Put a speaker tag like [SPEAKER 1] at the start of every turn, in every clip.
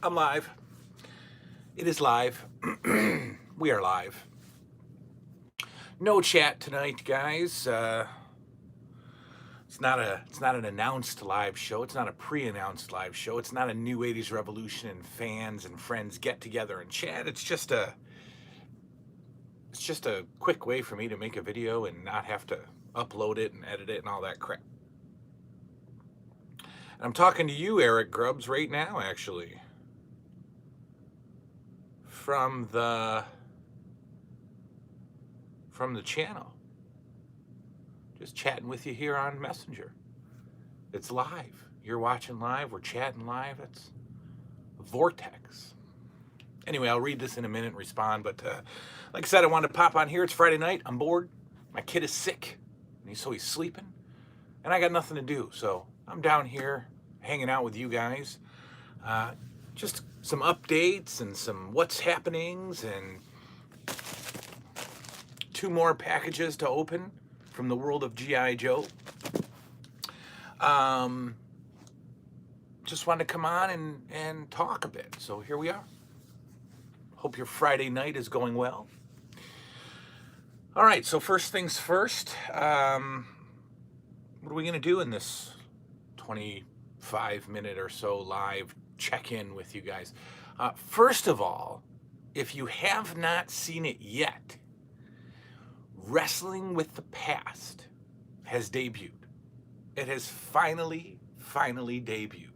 [SPEAKER 1] I'm live. It is live. We are live. No chat tonight, guys. It's not an announced live show. It's not a pre-announced live show. It's not a new 80s revolution and fans and friends get together and chat. It's just a quick way for me to make a video and not have to upload it and edit it and all that crap. And I'm talking to you, Eric Grubbs, right now, actually, from the channel. Just chatting with you here on Messenger. It's live. You're watching live. We're chatting live. It's Vortex. Anyway, I'll read this in a minute and respond. But like I said, I wanted to pop on here. It's Friday night. I'm bored. My kid is sick, so he's sleeping, and I got nothing to do. So I'm down here hanging out with you guys. Just some updates and some what's happenings and two more packages to open from the world of G.I. Joe. Just wanted to come on and talk a bit. So here we are. Hope your Friday night is going well. All right, so first things first. What are we going to do in this 25-minute or so live check-in with you guys? First of all, if you have not seen it yet, Wrestling with the Past has debuted. It has finally debuted.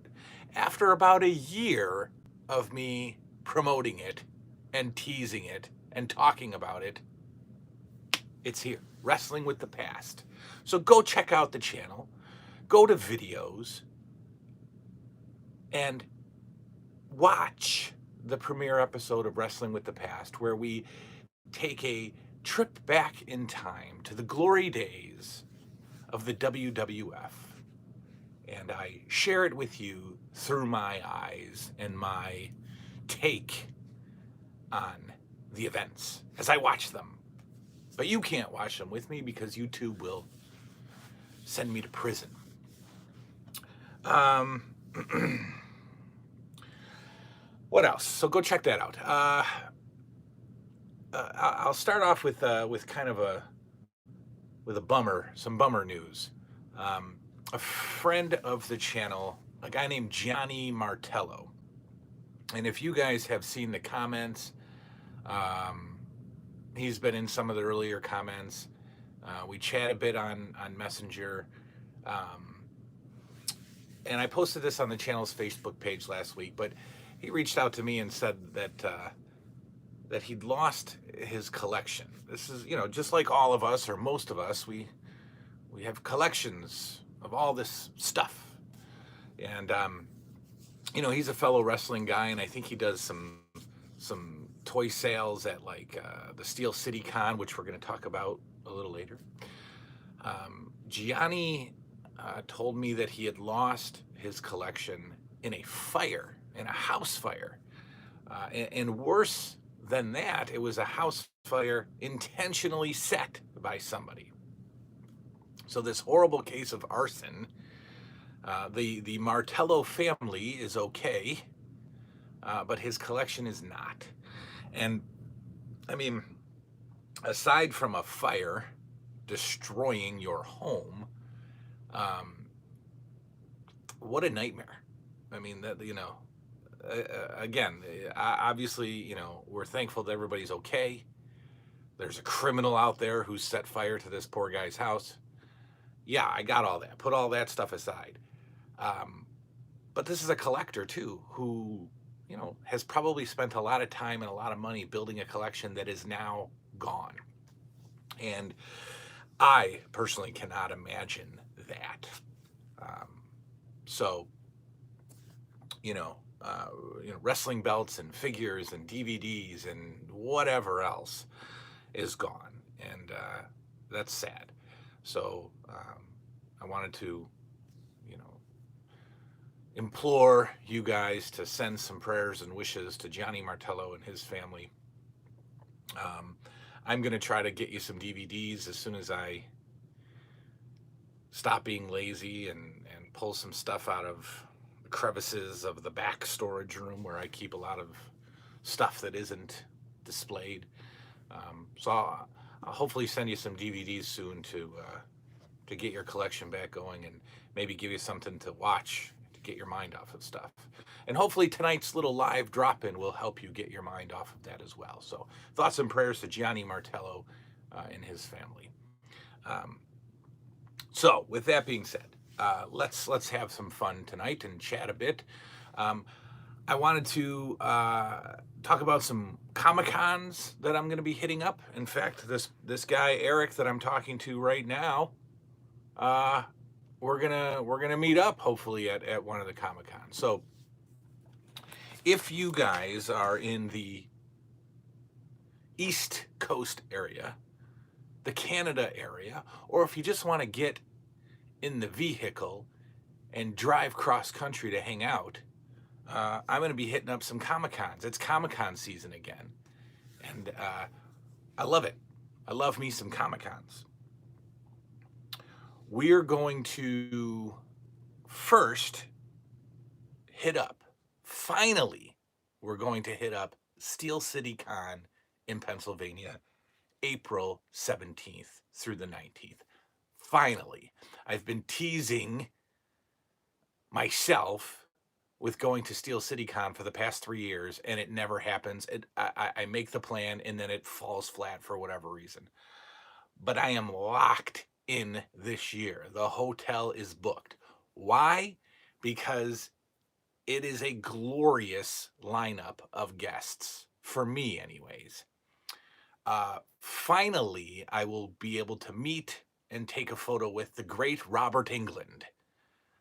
[SPEAKER 1] After about a year of me promoting it and teasing it and talking about it, it's here. Wrestling with the Past. So go check out the channel, go to videos, and watch the premiere episode of Wrestling with the Past, where we take a trip back in time to the glory days of the WWF. And I share it with you through my eyes and my take on the events as I watch them. But you can't watch them with me because YouTube will send me to prison. What else? So go check that out. I'll start off with kind of a bummer, some bummer news. A friend of the channel, a guy named Johnny Martello, and if you guys have seen the comments, he's been in some of the earlier comments. We chat a bit on Messenger, and I posted this on the channel's Facebook page last week. But he reached out to me and said that he'd lost his collection. This is, just like all of us, or most of us, we have collections of all this stuff. And he's a fellow wrestling guy, and I think he does some toy sales at like the Steel City Con, which we're going to talk about a little later. Gianni told me that he had lost his collection in a fire, in a house fire. And worse than that, it was a house fire intentionally set by somebody. So this horrible case of arson. The Martello family is okay, but his collection is not. And I mean, aside from a fire destroying your home, what a nightmare. I mean, that, again, obviously, we're thankful that everybody's okay. There's a criminal out there who set fire to this poor guy's house. Yeah, I got all that. Put all that stuff aside. But this is a collector too, who, has probably spent a lot of time and a lot of money building a collection that is now gone. And I personally cannot imagine that. So, wrestling belts and figures and DVDs and whatever else is gone. And that's sad. So I wanted to, implore you guys to send some prayers and wishes to Johnny Martello and his family. I'm going to try to get you some DVDs as soon as I stop being lazy and pull some stuff out of the crevices of the back storage room where I keep a lot of stuff that isn't displayed. So I'll hopefully send you some DVDs soon to get your collection back going and maybe give you something to watch to get your mind off of stuff. And hopefully tonight's little live drop-in will help you get your mind off of that as well. So thoughts and prayers to Gianni Martello and his family. So with that being said, let's have some fun tonight and chat a bit. I wanted to talk about some Comic-Cons that I'm going to be hitting up. In fact, this guy Eric that I'm talking to right now, we're gonna meet up hopefully at one of the Comic-Cons. So if you guys are in the East Coast area, the Canada area, or if you just want to get in the vehicle and drive cross country to hang out, I'm going to be hitting up some Comic-Cons. It's Comic-Con season again. And I love it. I love me some Comic-Cons. We're going to first hit up, finally, we're going to hit up Steel City Con in Pennsylvania, April 17th through the 19th. Finally. I've been teasing myself with going to Steel City Con for the past 3 years, and it never happens. I make the plan, and then it falls flat for whatever reason. But I am locked in this year. The hotel is booked. Why? Because it is a glorious lineup of guests, for me anyways. Finally, I will be able to meet and take a photo with the great Robert Englund.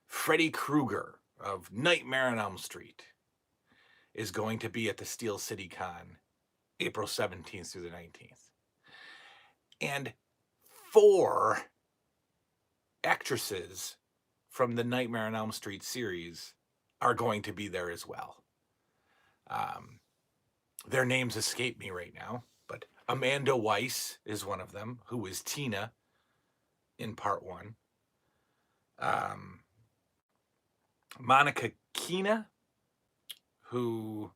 [SPEAKER 1] Freddy Krueger of Nightmare on Elm Street is going to be at the Steel City Con, April 17th through the 19th. And 4 actresses from the Nightmare on Elm Street series are going to be there as well. Their names escape me right now, but Amanda Weiss is one of them, who is Tina in part 1. Monica Keena, who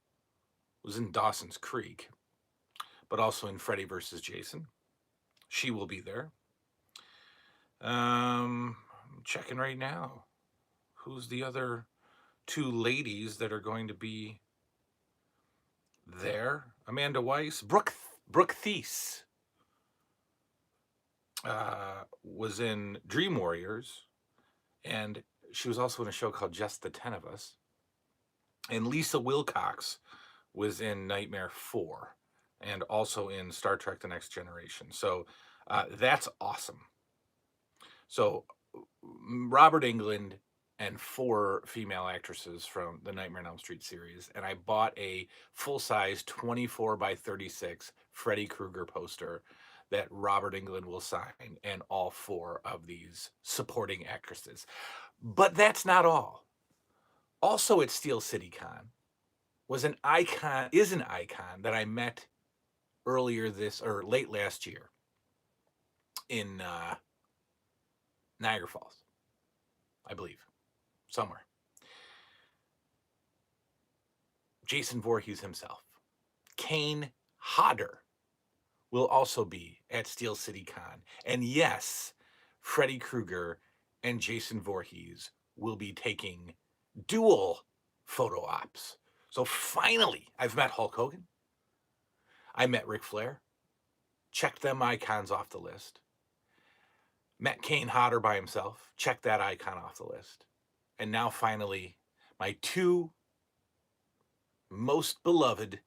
[SPEAKER 1] was in Dawson's Creek, but also in Freddy vs. Jason. She will be there. I'm checking right now. Who's the other 2 ladies that are going to be there? Amanda Weiss. Brooke Thies was in Dream Warriors, and she was also in a show called Just the 10 of Us. And Lisa Wilcox was in Nightmare 4 and also in Star Trek The Next Generation. So that's awesome. So Robert Englund and 4 female actresses from the Nightmare on Elm Street series. And I bought a full-size 24 by 36 Freddy Krueger poster that Robert Englund will sign, and all 4 of these supporting actresses. But that's not all. Also at Steel City Con is an icon that I met late last year in Niagara Falls, I believe, somewhere. Jason Voorhees himself, Kane Hodder, will also be at Steel City Con. And yes, Freddy Krueger and Jason Voorhees will be taking dual photo ops. So finally, I've met Hulk Hogan. I met Ric Flair. Checked them icons off the list. Met Kane Hodder by himself. Checked that icon off the list. And now finally, my 2 most beloved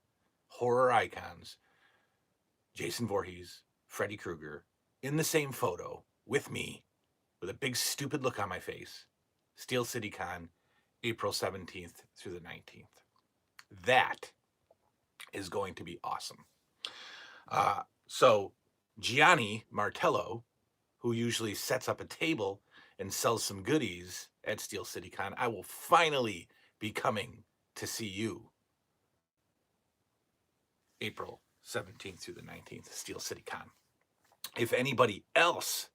[SPEAKER 1] horror icons, Jason Voorhees, Freddy Krueger, in the same photo with me, with a big stupid look on my face. Steel City Con, April 17th through the 19th. That is going to be awesome. So Gianni Martello, who usually sets up a table and sells some goodies at Steel City Con, I will finally be coming to see you April 17th through the 19th, Steel City Con. If anybody else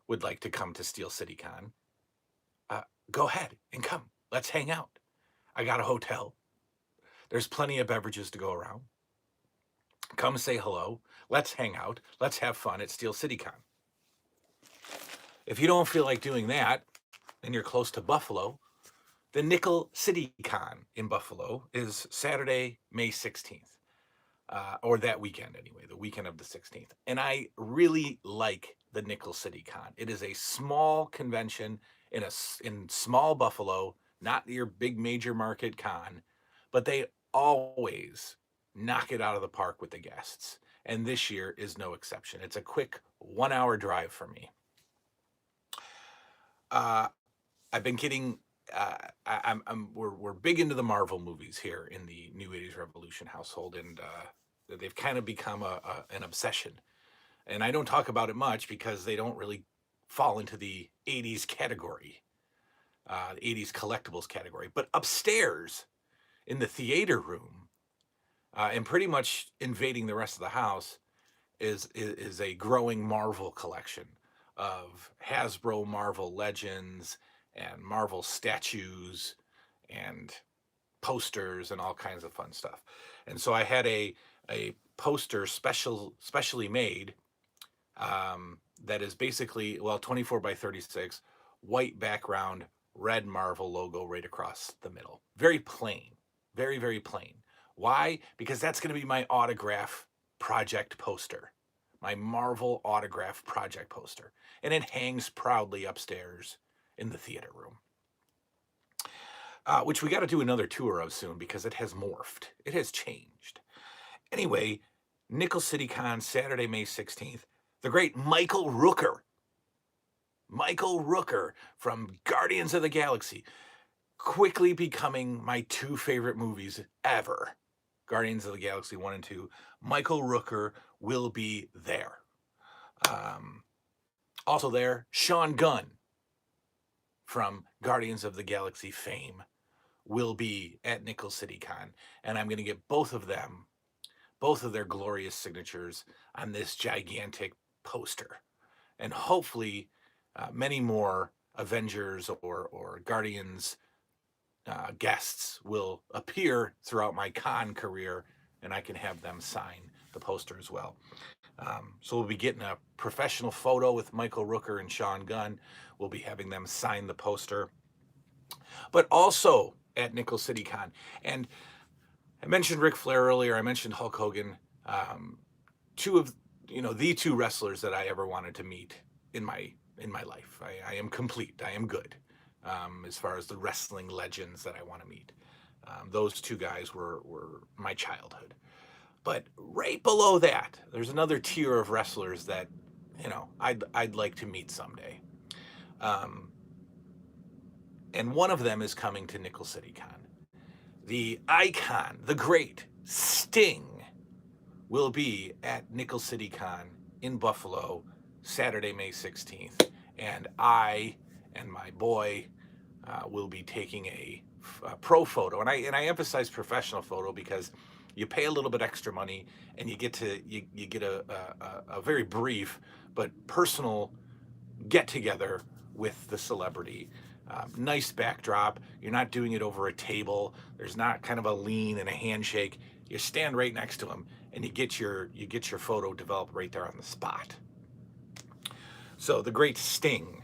[SPEAKER 1] would like to come to Steel City Con, go ahead and come. Let's hang out. I got a hotel. There's plenty of beverages to go around. Come say hello. Let's hang out. Let's have fun at Steel City Con. If you don't feel like doing that and you're close to Buffalo, the Nickel City Con in Buffalo is Saturday, May 16th, or that weekend anyway, the weekend of the 16th. And I really like the Nickel City Con. It is a small convention in small Buffalo, not your big major market con, but they always knock it out of the park with the guests. And this year is no exception. It's a quick 1 hour drive for me. I've been getting. We're big into the Marvel movies here in the New 80s Revolution household, and they've kind of become an obsession. And I don't talk about it much because they don't really fall into the 80s category, the 80s collectibles category. But upstairs in the theater room, and pretty much invading the rest of the house, is a growing Marvel collection of Hasbro Marvel Legends and Marvel statues and posters and all kinds of fun stuff. And so I had a poster specially made, that is basically, well, 24 by 36, white background, red Marvel logo right across the middle. Very plain, very, very plain. Why? Because that's going to be my autograph project poster, my Marvel autograph project poster. And it hangs proudly upstairs in the theater room, which we got to do another tour of soon because it has morphed. It has changed. Anyway, Nickel City Con, Saturday, May 16th. The great Michael Rooker from Guardians of the Galaxy, quickly becoming my two favorite movies ever. Guardians of the Galaxy 1 and 2. Michael Rooker will be there. Also there, Sean Gunn from Guardians of the Galaxy fame will be at Nickel City Con. And I'm going to get both of their glorious signatures on this gigantic poster. And hopefully many more Avengers or Guardians guests will appear throughout my con career, and I can have them sign the poster as well. So we'll be getting a professional photo with Michael Rooker and Sean Gunn. We'll be having them sign the poster. But also at Nickel City Con. And I mentioned Ric Flair earlier. I mentioned Hulk Hogan. The two wrestlers that I ever wanted to meet in my life. I am complete. I am good. As far as the wrestling legends that I want to meet. Those two guys were my childhood. But right below that, there's another tier of wrestlers that, I'd like to meet someday. And one of them is coming to Nickel City Con. The icon, the great Sting, will be at Nickel City Con in Buffalo, Saturday, May 16th. And I and my boy will be taking a pro photo. And I emphasize professional photo because you pay a little bit extra money and you get a very brief but personal get together with the celebrity. Nice backdrop. You're not doing it over a table. There's not kind of a lean and a handshake. You stand right next to him and you get your photo developed right there on the spot. So the great Sting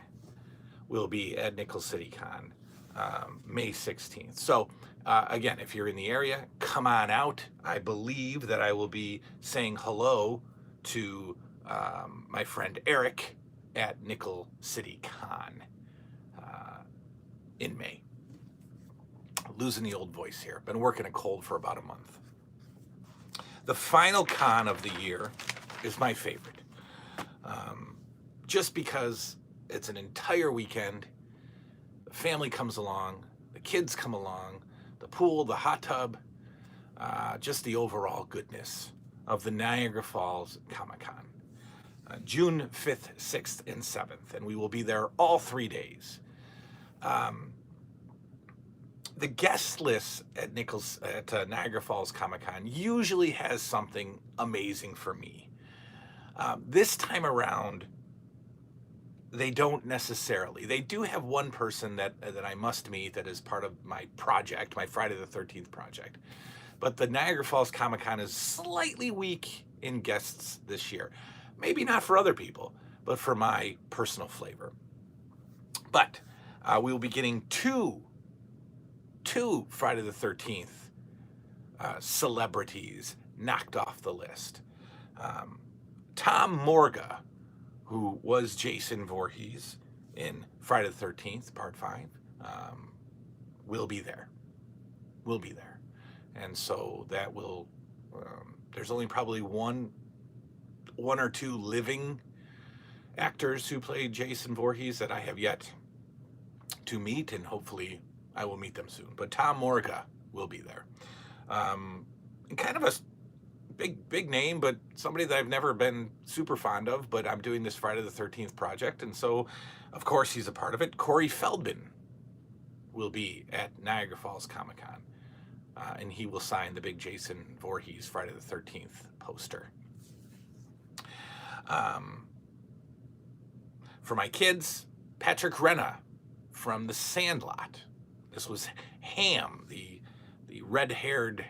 [SPEAKER 1] will be at Nickel City Con, May 16th. So again, if you're in the area, come on out. I believe that I will be saying hello to my friend Eric at Nickel City Con in May. Losing the old voice here. Been working a cold for about a month. The final con of the year is my favorite. Just because it's an entire weekend, the family comes along, the kids come along, the pool, the hot tub, just the overall goodness of the Niagara Falls Comic-Con. June 5th, 6th, and 7th, and we will be there all 3 days. The guest list at Niagara Falls Comic-Con usually has something amazing for me. This time around, they don't necessarily. They do have one person that I must meet that is part of my project, my Friday the 13th project. But the Niagara Falls Comic Con is slightly weak in guests this year. Maybe not for other people, but for my personal flavor. But we will be getting two Friday the 13th celebrities knocked off the list. Tom Morga, who was Jason Voorhees in Friday the 13th, Part 5, will be there. Will be there. And so that will, there's only probably one or two living actors who played Jason Voorhees that I have yet to meet, and hopefully I will meet them soon. But Tom Morga will be there. And kind of a big name, but somebody that I've never been super fond of, but I'm doing this Friday the 13th project, and so of course he's a part of it. Corey Feldman will be at Niagara Falls Comic Con, and he will sign the big Jason Voorhees Friday the 13th poster. For my kids, Patrick Renna from The Sandlot. This was Ham, the red-haired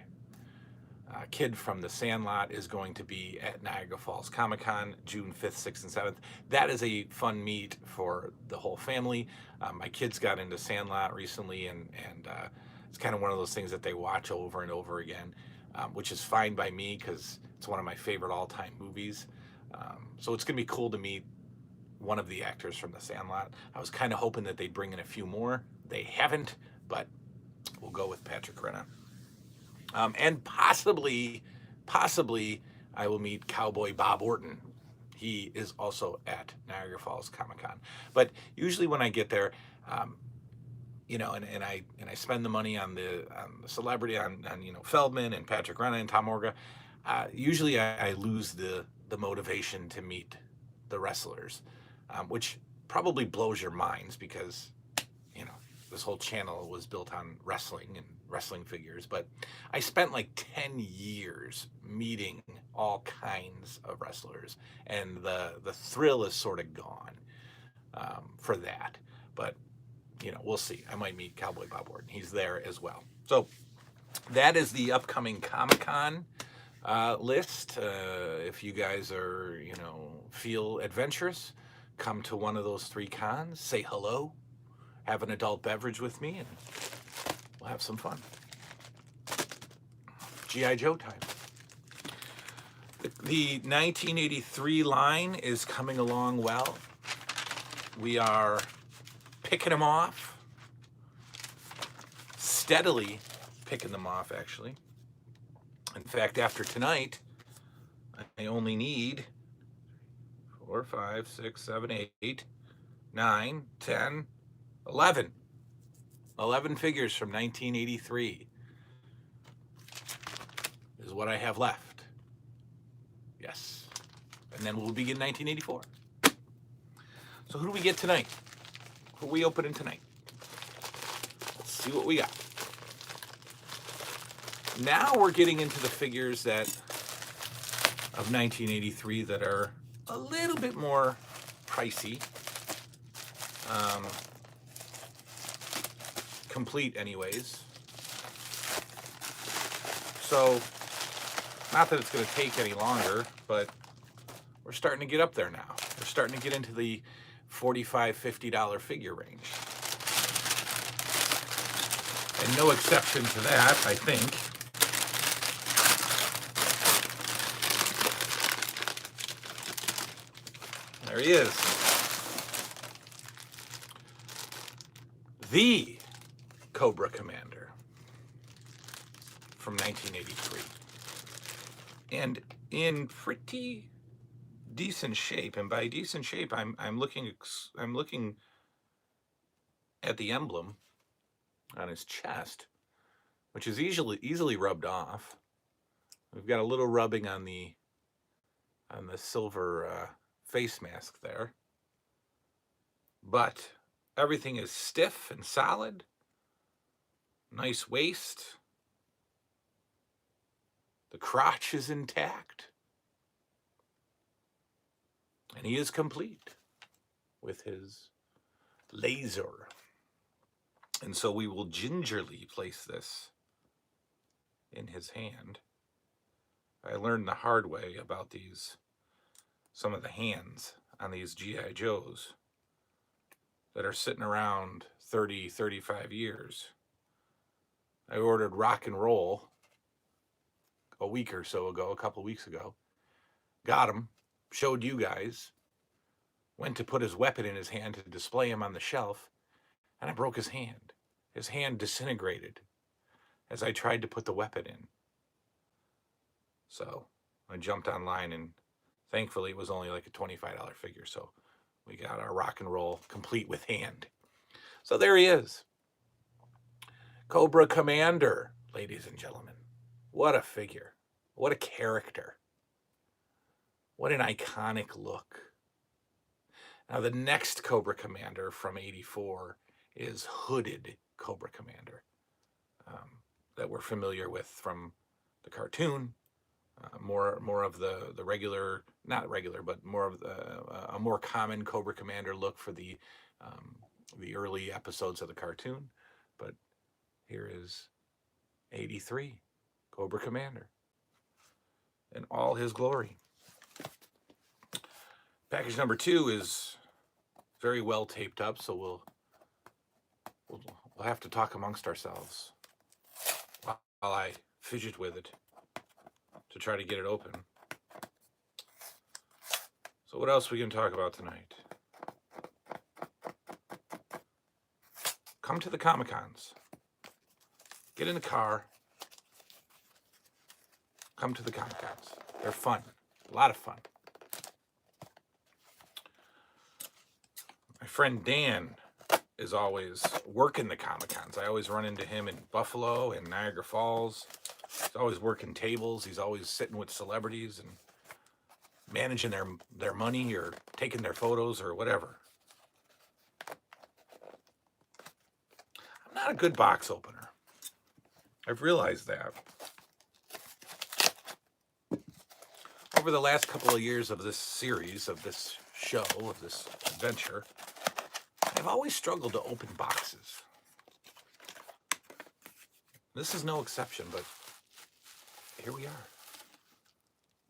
[SPEAKER 1] kid from The Sandlot, is going to be at Niagara Falls Comic Con June 5th, 6th, and 7th. That is a fun meet for the whole family. My kids got into Sandlot recently, and it's kind of one of those things that they watch over and over again, which is fine by me because it's one of my favorite all-time movies. So it's going to be cool to meet one of the actors from The Sandlot. I was kind of hoping that they'd bring in a few more. They haven't, but we'll go with Patrick Renna. And possibly I will meet Cowboy Bob Orton. He is also at Niagara Falls Comic Con. But usually when I get there, and I spend the money on the celebrity, on Feldman and Patrick Renna and Tom Morga, usually I lose the motivation to meet the wrestlers, which probably blows your minds because this whole channel was built on wrestling and wrestling figures. But I spent like 10 years meeting all kinds of wrestlers, and the thrill is sort of gone for that. But we'll see. I might meet Cowboy Bob Orton. He's there as well. So that is the upcoming Comic-Con list. If you guys are, feel adventurous, come to one of those three cons, say hello, have an adult beverage with me, and we'll have some fun. G.I. Joe time. The 1983 line is coming along well. We are picking them off, steadily picking them off, actually. In fact, after tonight, I only need 4, 5, 6, 7, 8, 9, 10, 11. 11 figures from 1983 is what I have left. Yes. And then we'll begin 1984. So who do we get tonight? Who are we opening tonight? Let's see what we got. Now we're getting into the figures of 1983 that are a little bit more pricey. Complete anyways. So, not that it's going to take any longer, but we're starting to get up there now. We're starting to get into the $45, $50 figure range. And no exception to that, I think. There he is. The Cobra Commander from 1983. And in pretty decent shape, and by decent shape, I'm looking at the emblem on his chest, which is easily rubbed off. We've got a little rubbing on the silver face mask there, but everything is stiff and solid. Nice waist. The crotch is intact. And he is complete with his laser. And so we will gingerly place this in his hand. I learned the hard way about some of the hands on these G.I. Joes that are sitting around 30, 35 years. I ordered Rock and Roll a week or so ago, a couple weeks ago. Got him, showed you guys, went to put his weapon in his hand to display him on the shelf, and I broke his hand. His hand disintegrated as I tried to put the weapon in. So I jumped online, and thankfully it was only like a $25 figure. So we got our Rock and Roll complete with hand. So there he is. Cobra Commander, ladies and gentlemen. What a figure. What a character. What an iconic look. Now the next Cobra Commander from '84 is hooded Cobra Commander that we're familiar with from the cartoon. More of the regular, not regular, but more of a more common Cobra Commander look for the early episodes of the cartoon. But here is '83 Cobra Commander in all his glory. Package number 2 is very well taped up, so we'll have to talk amongst ourselves while I fidget with it to try to get it open. So what else are we going to talk about tonight? Come to the Comic-Cons. Get in the car. Come to the Comic-Cons. They're fun. A lot of fun. My friend Dan is always working the Comic-Cons. I always run into him in Buffalo and Niagara Falls. He's always working tables. He's always sitting with celebrities and managing their money or taking their photos or whatever. I'm not a good box opener. I've realized that. Over the last couple of years of this series, of this show, of this adventure, I've always struggled to open boxes. This is no exception, but here we are.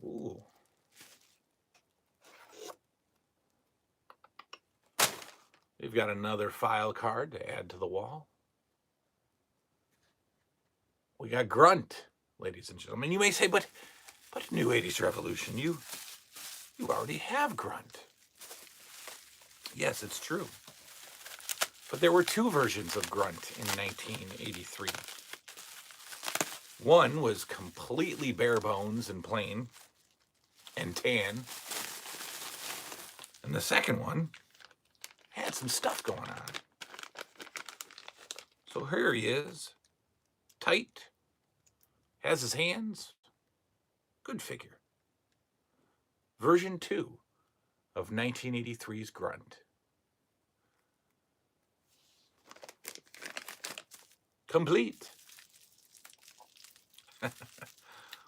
[SPEAKER 1] Ooh. We've got another file card to add to the wall. We got Grunt, ladies and gentlemen. You may say, but New 80s Revolution, you already have Grunt. Yes, it's true. But there were 2 versions of Grunt in 1983. One was completely bare bones and plain and tan. And the second one had some stuff going on. So here he is, tight, has his hands, good figure. Version 2 of 1983's Grunt. Complete.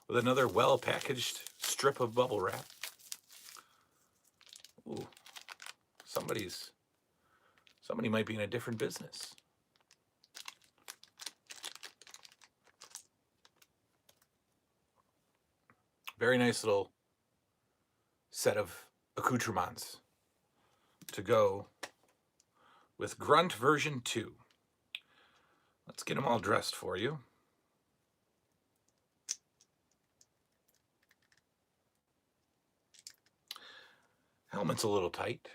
[SPEAKER 1] With another well-packaged strip of bubble wrap. Ooh, somebody might be in a different business. Very nice little set of accoutrements to go with Grunt version 2. Let's get them all dressed for you. Helmet's a little tight.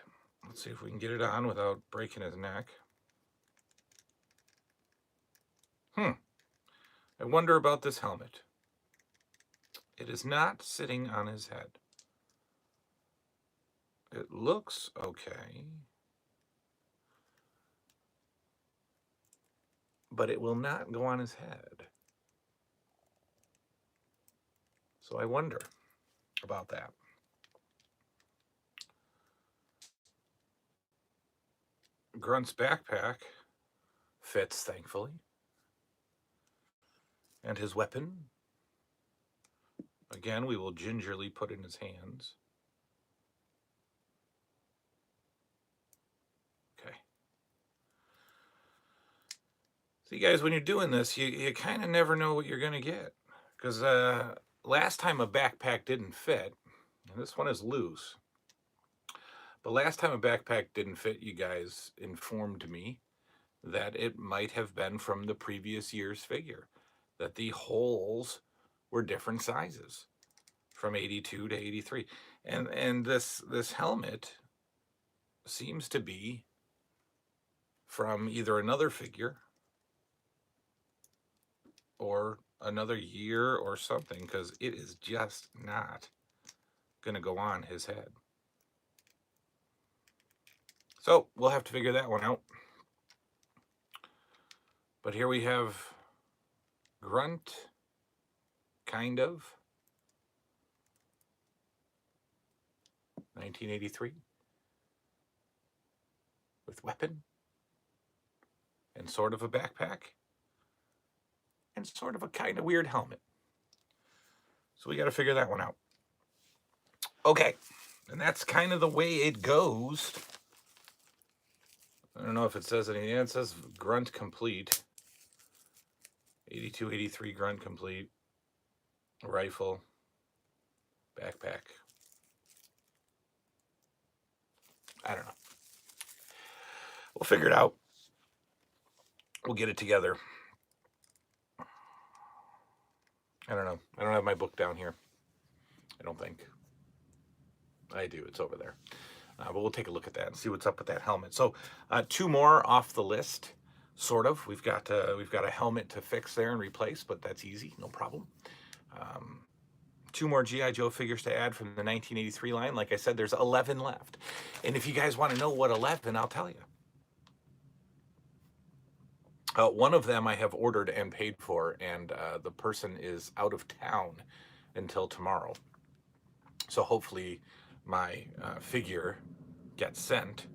[SPEAKER 1] Let's see if we can get it on without breaking his neck. I wonder about this helmet. It is not sitting on his head. It looks okay, but it will not go on his head. So I wonder about that. Grunt's backpack fits, thankfully. And his weapon, again, we will gingerly put in his hands. So you guys, when you're doing this, you kind of never know what you're going to get. Because last time a backpack didn't fit, and this one is loose, but last time a backpack didn't fit, you guys informed me that it might have been from the previous year's figure, that the holes were different sizes from 82 to 83. And this helmet seems to be from either another figure or another year or something, because it is just not going to go on his head. So we'll have to figure that one out. But here we have Grunt, kind of, 1983, with weapon and sort of a backpack and sort of a kind of weird helmet. So we got to figure that one out. Okay, and that's kind of the way it goes. I don't know if it says anything. Yeah, it says Grunt complete. 82, 83 Grunt complete. Rifle. Backpack. I don't know. We'll figure it out. We'll get it together. I don't know. I don't have my book down here. I don't think. I do. It's over there. But we'll take a look at that and see what's up with that helmet. So 2 more off the list, sort of. We've got a helmet to fix there and replace, but that's easy, no problem. 2 more G.I. Joe figures to add from the 1983 line. Like I said, there's 11 left. And if you guys want to know what 11, I'll tell you. One of them I have ordered and paid for, and the person is out of town until tomorrow. So hopefully my figure gets sent.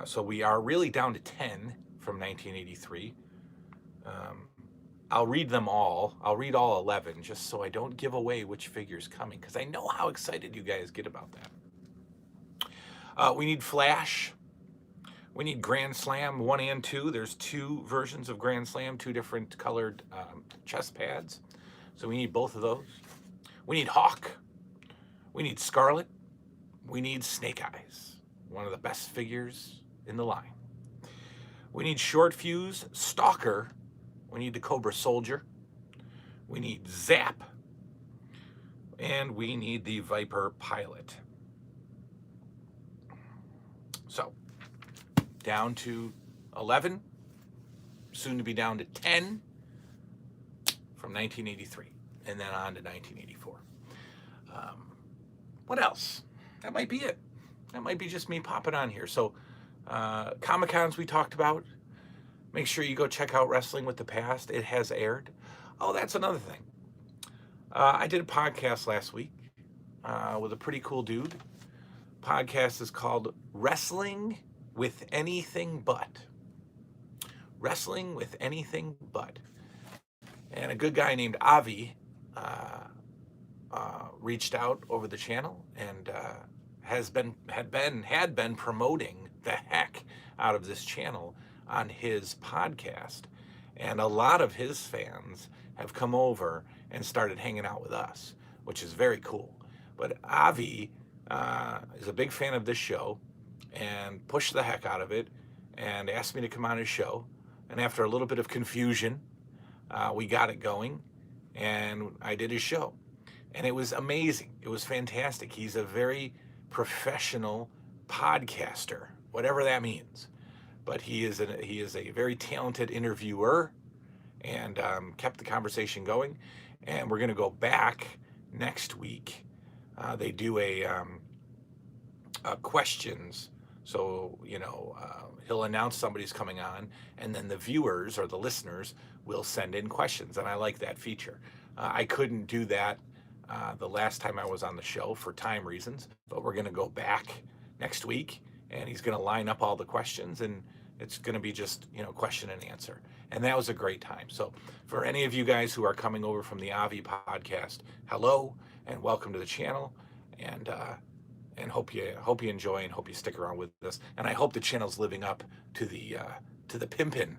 [SPEAKER 1] So we are really down to 10 from 1983. I'll read them all. I'll read all 11 just so I don't give away which figure's coming, because I know how excited you guys get about that. We need Flash. We need Grand Slam 1 and 2. There's 2 versions of Grand Slam, 2 different colored chest pads. So we need both of those. We need Hawk. We need Scarlet. We need Snake Eyes, one of the best figures in the line. We need Short Fuse, Stalker. We need the Cobra Soldier. We need Zap. And we need the Viper Pilot. So, down to 11, soon to be down to 10 from 1983, and then on to 1984. What else? That might be it. That might be just me popping on here. So, Comic-Cons we talked about. Make sure you go check out Wrestling with the Past. It has aired. Oh, that's another thing. I did a podcast last week with a pretty cool dude. Podcast is called Wrestling with Anything But. Wrestling with Anything But. And a good guy named Avi reached out over the channel and had been promoting the heck out of this channel on his podcast. And a lot of his fans have come over and started hanging out with us, which is very cool. But Avi is a big fan of this show and pushed the heck out of it and asked me to come on his show. And after a little bit of confusion, we got it going and I did his show. And it was amazing. It was fantastic. He's a very professional podcaster, whatever that means. But he is a very talented interviewer and kept the conversation going. And we're going to go back next week. They do a questions. So, he'll announce somebody's coming on, and then the viewers or the listeners will send in questions. And I like that feature. I couldn't do that the last time I was on the show for time reasons, but we're going to go back next week, and he's going to line up all the questions, and it's going to be just, question and answer. And that was a great time. So for any of you guys who are coming over from the Avi podcast, hello and welcome to the channel. And hope you enjoy and hope you stick around with us. And I hope the channel's living up to the pimpin'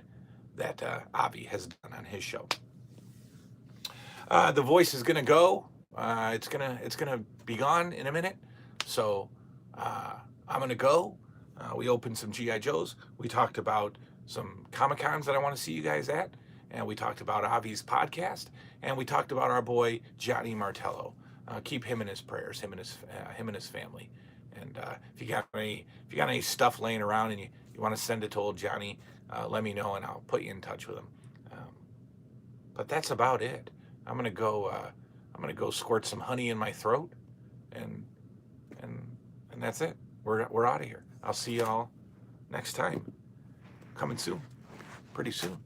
[SPEAKER 1] that Avi has done on his show. The voice is gonna go. It's gonna be gone in a minute. So I'm gonna go. We opened some GI Joes. We talked about some Comic Cons that I want to see you guys at, and we talked about Avi's podcast, and we talked about our boy Johnny Martello. Keep him in his prayers, him and his family. And if you got any stuff laying around and you want to send it to old Johnny, let me know and I'll put you in touch with him. But that's about it. I'm gonna go. I'm gonna go squirt some honey in my throat, and and and that's it. We're out of here. I'll see y'all next time. Coming soon, pretty soon.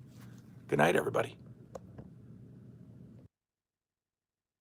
[SPEAKER 1] Good night, everybody.